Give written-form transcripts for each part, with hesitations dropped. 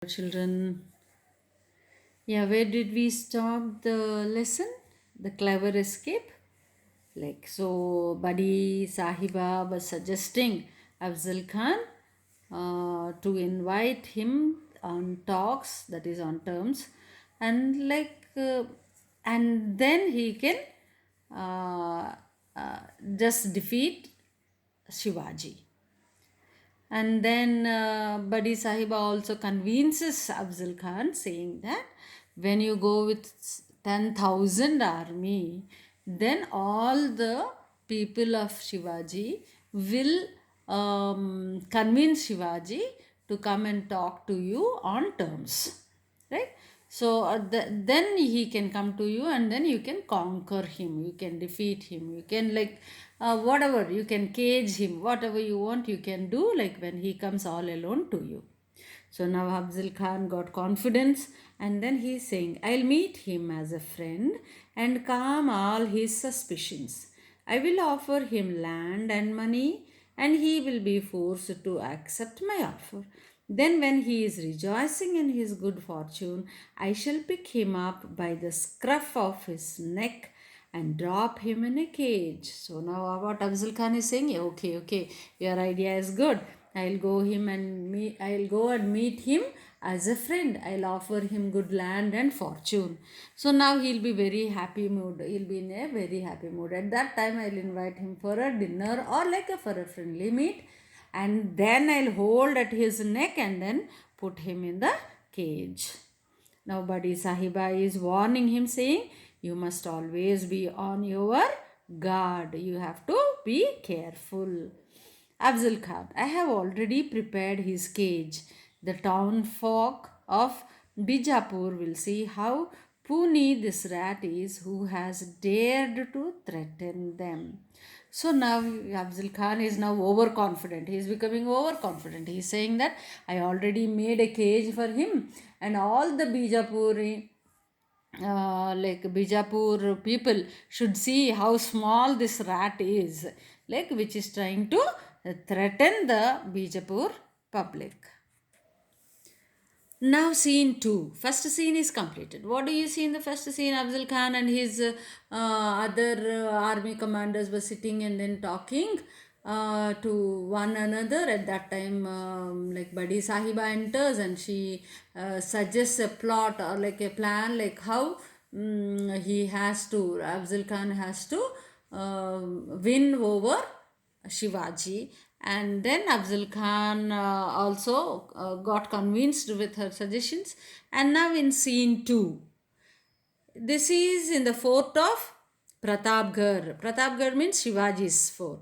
Children, yeah, where did we stop the lesson? The clever escape. Like, so Buddy Sahiba was suggesting Afzal Khan to invite him on talks, that is on terms, and and then he can uh, uh, just defeat Shivaji. And then Badi Sahiba also convinces Afzal Khan, saying that when you go with 10,000 army, then all the people of Shivaji will convince Shivaji to come and talk to you on terms, right? So then he can come to you, and then you can conquer him, you can defeat him, you can whatever, you can cage him, whatever you want you can do, like when he comes all alone to you. So now Afzal Khan got confidence, and then he's saying, I'll meet him as a friend and calm all his suspicions. I will offer him land and money, and he will be forced to accept my offer. Then, when he is rejoicing in his good fortune, I shall pick him up by the scruff of his neck and drop him in a cage. So now what Afzal Khan is saying, okay, okay, your idea is good. I'll go and meet him as a friend. I'll offer him good land and fortune. So now he'll be very happy mood. He'll be in a very happy mood. At that time, I'll invite him for a dinner or for a friendly meet, and then I'll hold at his neck and then put him in the cage. Now Badi Sahiba is warning him, saying, you must always be on your guard. You have to be careful. Afzal Khan, I have already prepared his cage. The town folk of Bijapur will see how puny this rat is who has dared to threaten them. So now Afzal Khan is now overconfident. He is becoming overconfident. He is saying that I already made a cage for him, and all the Bijapur people should see how small this rat is, which is trying to threaten the Bijapur public. Now, scene 2. First scene is completed. What do you see in the first scene? Afzal Khan and his other army commanders were sitting and then talking to one another. At that time, Badi Sahiba enters and she suggests a plot or like a plan, like how Afzal Khan has to win over Shivaji. And then Afzal Khan also got convinced with her suggestions. And now in scene 2, this is in the fort of Pratapgarh. Pratapgarh means Shivaji's fort,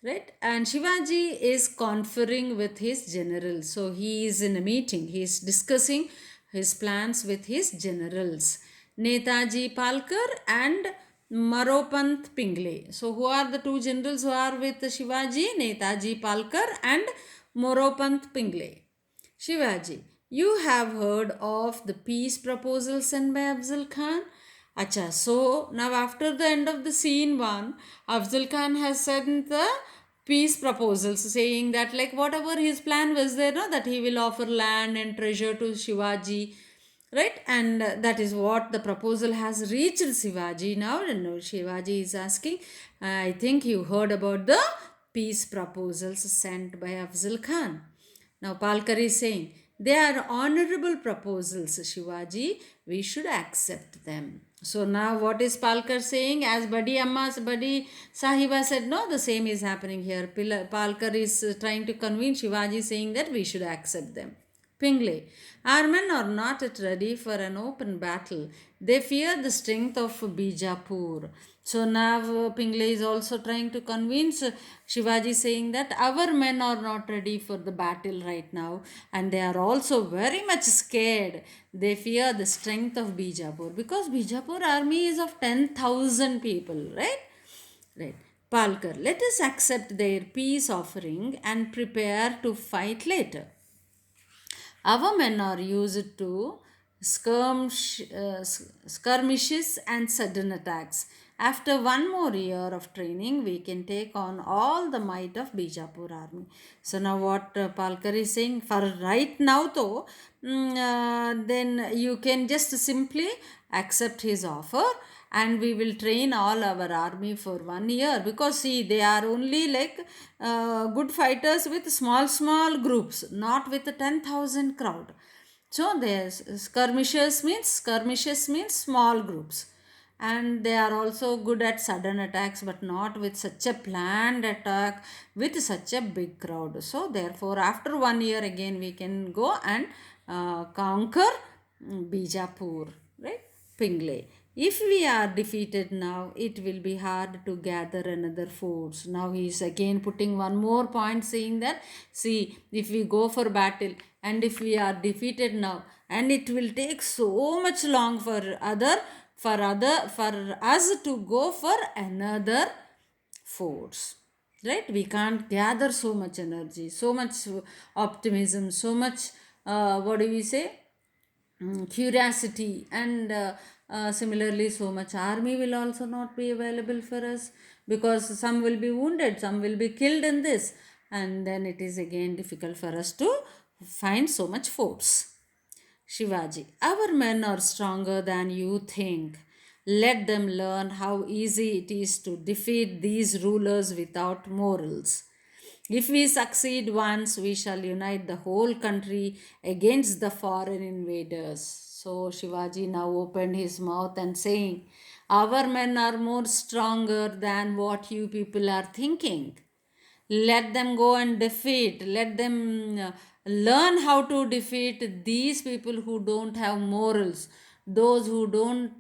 right? And Shivaji is conferring with his generals. So he is in a meeting, he is discussing his plans with his generals, Netaji Palkar and Maropant Pingle. So who are the two generals who are with Shivaji? Netaji Palkar and Moropant Pingle. Shivaji, you have heard of the peace proposal sent by Afzal Khan? Acha, so now after the end of the scene 1, Afzal Khan has sent the peace proposals, saying that whatever his plan was there, no, that he will offer land and treasure to Shivaji, right? And that is what the proposal has reached Shivaji now. And Shivaji is asking, I think you heard about the peace proposals sent by Afzal Khan. Now Palkar is saying, they are honorable proposals, Shivaji. We should accept them. So now what is Palkar saying? As Badi Sahiba said, no, the same is happening here. Palkar is trying to convince Shivaji, saying that we should accept them. Pingle, our men are not yet ready for an open battle. They fear the strength of Bijapur. So now Pingle is also trying to convince Shivaji, saying that our men are not ready for the battle right now, and they are also very much scared. They fear the strength of Bijapur, because Bijapur army is of 10,000 people, right? Right. Palkar, let us accept their peace offering and prepare to fight later. Our men are used to skirmishes and sudden attacks, After one more year of training, we can take on all the might of Bijapur army. So now what Palkar is saying, for right now though, then you can just simply accept his offer, and we will train all our army for 1 year, because see, they are only like good fighters with small groups, not with a 10,000 crowd. So there's skirmishes means small groups, and they are also good at sudden attacks, but not with such a planned attack with such a big crowd. So therefore, after 1 year again, we can go and conquer Bijapur, right? Pingle. If we are defeated now, it will be hard to gather another force. Now he is again putting one more point, saying that, see, if we go for battle and if we are defeated now, and it will take so much long for us to go for another force, right? We can't gather so much energy, so much optimism, so much what do we say, curiosity, and similarly so much army will also not be available for us, because some will be wounded, some will be killed in this, and then it is again difficult for us to find so much force. Shivaji, our men are stronger than you think. Let them learn how easy it is to defeat these rulers without morals. If we succeed once, we shall unite the whole country against the foreign invaders. So Shivaji now opened his mouth and saying, our men are more stronger than what you people are thinking. Let them go and defeat, let them learn how to defeat these people who don't have morals, those who don't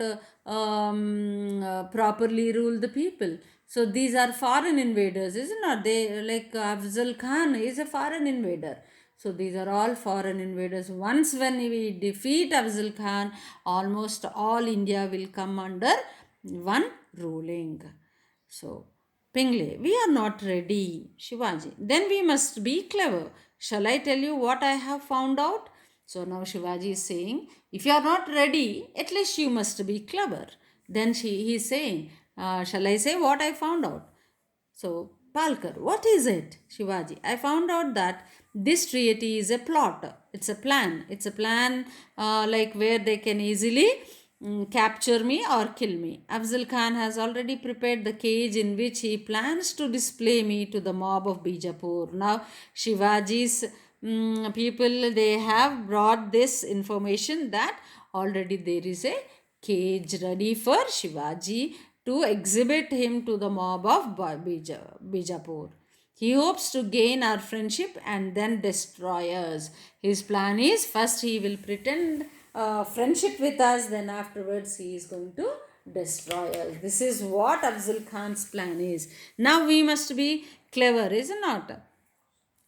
properly rule the people. So these are foreign invaders, isn't it? They, like Afzal Khan is a foreign invader. So these are all foreign invaders. Once when we defeat Afzal Khan, almost all India will come under one ruling. So, Pingle, we are not ready, Shivaji. Then we must be clever. Shall I tell you what I have found out? So now Shivaji is saying, if you are not ready, at least you must be clever. Then he is saying, shall I say what I found out? So, Palkar, what is it? Shivaji, I found out that this treaty is a plot. It's a plan. It's a plan like where they can easily capture me or kill me. Afzal Khan has already prepared the cage in which he plans to display me to the mob of Bijapur. Now, Shivaji's people, they have brought this information that already there is a cage ready for Shivaji to exhibit him to the mob of Bijapur. He hopes to gain our friendship and then destroy us. His plan is, first he will pretend friendship with us, then afterwards he is going to destroy us. This is what Afzal Khan's plan is. Now we must be clever, is it not?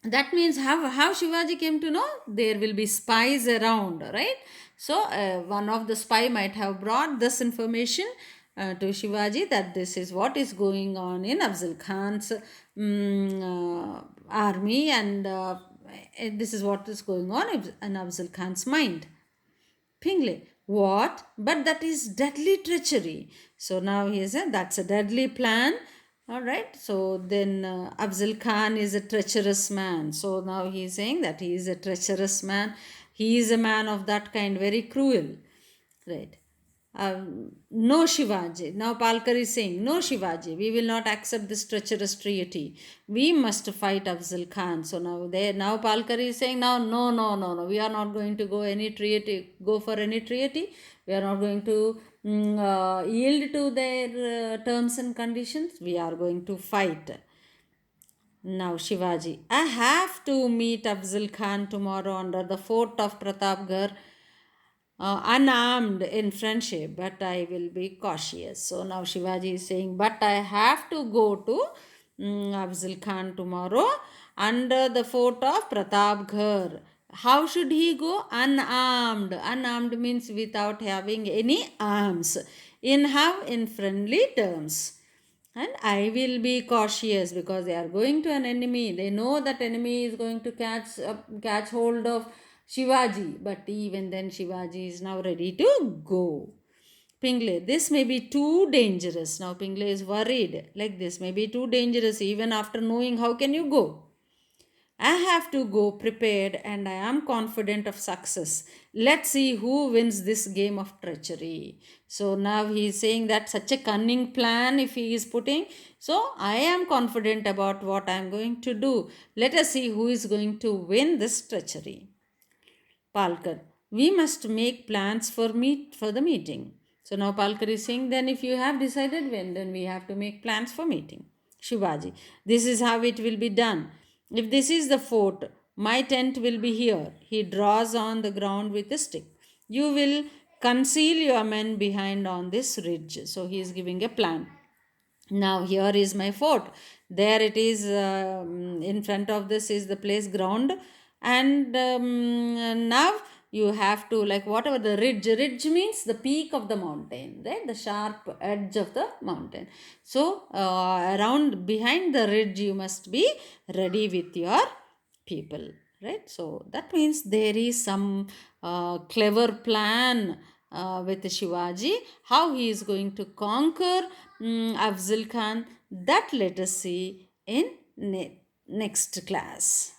That means how Shivaji came to know? There will be spies around, right? So one of the spy might have brought this information to Shivaji, that this is what is going on in Afzal Khan's army, and this is what is going on in Afzal Khan's mind. Pingle, what? But that is deadly treachery. So now he said that's a deadly plan. All right. So then Afzal Khan is a treacherous man. So now he is saying that he is a treacherous man. He is a man of that kind, very cruel. Right. No, Shivaji. Now Palkar is saying, no, Shivaji, we will not accept this treacherous treaty. We must fight Afzal Khan. So now Palkar is saying, now no, we are not going to go for any treaty. We are not going to yield to their terms and conditions. We are going to fight. Now Shivaji, I have to meet Afzal Khan tomorrow under the fort of Pratapgarh, unarmed in friendship, but I will be cautious. So now Shivaji is saying, but I have to go to Afzal Khan tomorrow under the fort of Pratapgarh. How should he go? Unarmed. Unarmed means without having any arms. In friendly terms. And I will be cautious, because they are going to an enemy. They know that enemy is going to catch hold of Shivaji. But even then Shivaji is now ready to go. Pingle, this may be too dangerous. Now Pingle is worried, like this may be too dangerous even after knowing. How can you go? I have to go prepared and I am confident of success. Let's see who wins this game of treachery. So now he is saying that such a cunning plan if he is putting. So I am confident about what I am going to do. Let us see who is going to win this treachery. Palkar, we must make plans for the meeting. So now Palkar is saying, then if you have decided when, then we have to make plans for meeting. Shivaji, this is how it will be done. If this is the fort, my tent will be here. He draws on the ground with a stick. You will conceal your men behind on this ridge. So he is giving a plan. Now here is my fort. There it is. In front of this is the place ground, and now you have to, like, whatever the ridge. Ridge means the peak of the mountain, right? The sharp edge of the mountain. So around behind the ridge you must be ready with your people, right? So that means there is some clever plan with Shivaji, how he is going to conquer Afzal Khan. That let us see in next class.